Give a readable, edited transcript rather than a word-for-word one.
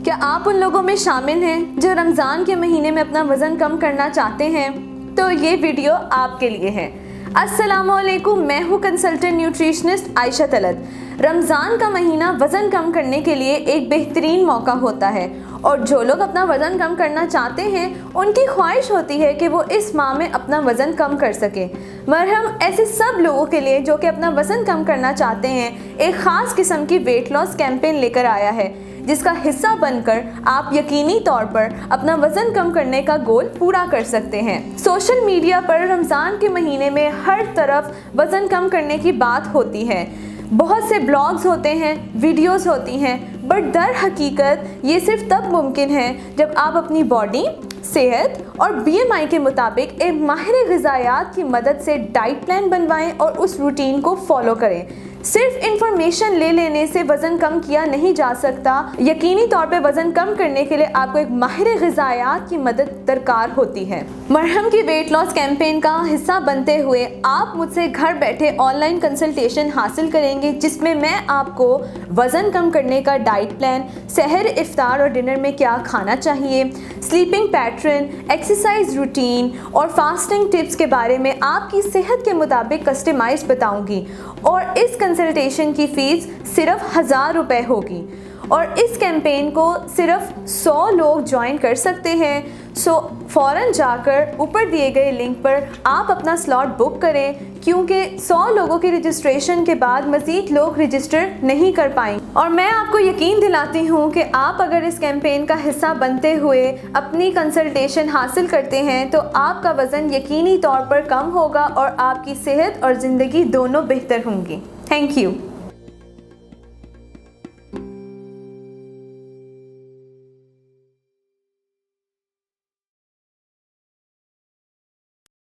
क्या आप उन लोगों में शामिल हैं जो रमज़ान के महीने में अपना वज़न कम करना चाहते हैं? तो ये वीडियो आपके लिए है। अस्सलामुअलैकुम, मैं हूँ कंसल्टेंट न्यूट्रिशनिस्ट आयशा तलत। रमज़ान का महीना वज़न कम करने के लिए एक बेहतरीन मौका होता है और जो लोग अपना वज़न कम करना चाहते हैं उनकी ख्वाहिश होती है कि वो इस माह में अपना वज़न कम कर सके। मरहम ऐसे सब लोगों के लिए जो कि अपना वज़न कम करना चाहते हैं एक ख़ास किस्म की वेट लॉस कैंपेन लेकर आया है, जिसका हिस्सा बनकर आप यकीनी तौर पर अपना वज़न कम करने का गोल पूरा कर सकते हैं। सोशल मीडिया पर रमज़ान के महीने में हर तरफ वज़न कम करने की बात होती है। बहुत से ब्लॉग्स होते हैं, वीडियोस होती हैं, बट दर हकीकत ये सिर्फ तब मुमकिन है जब आप अपनी बॉडी, सेहत और BMI के मुताबिक एक माहिर ग़िज़ायात की मदद से डाइट प्लान बनवाएं और उस रूटीन को फॉलो करें। सिर्फ इंफॉर्मेशन ले लेने से वज़न कम किया नहीं जा सकता। यकीनी तौर पे वज़न कम करने के लिए आपको एक माहिर ग़िज़ायात की मदद दरकार होती है। मरहम की वेट लॉस कैंपेन का हिस्सा बनते हुए आप मुझसे घर बैठे ऑनलाइन कंसल्टेशन हासिल करेंगे, जिसमें मैं आपको वज़न कम करने का डाइट प्लान, सहर, इफ्तार और डिनर में क्या खाना चाहिए, स्लीपिंग पैटर्न, एक्सरसाइज रूटीन और फास्टिंग टिप्स के बारे में आपकी सेहत के मुताबिक कस्टमाइज बताऊंगी। और इस कंसल्टेशन की फ़ीस सिर्फ 1000 रुपये होगी और इस कैंपेन को सिर्फ 100 लोग ज्वाइन कर सकते हैं। सो फ़ौरन जाकर ऊपर दिए गए लिंक पर आप अपना स्लॉट बुक करें, क्योंकि 100 लोगों की रजिस्ट्रेशन के बाद मज़ीद लोग रजिस्टर नहीं कर पाएंगे। और मैं आपको यकीन दिलाती हूँ कि आप अगर इस कैंपेन का हिस्सा बनते हुए अपनी कंसल्टेशन हासिल करते हैं तो आपका वज़न यकीनी तौर पर कम होगा और आपकी सेहत और ज़िंदगी दोनों बेहतर होंगी। Thank you.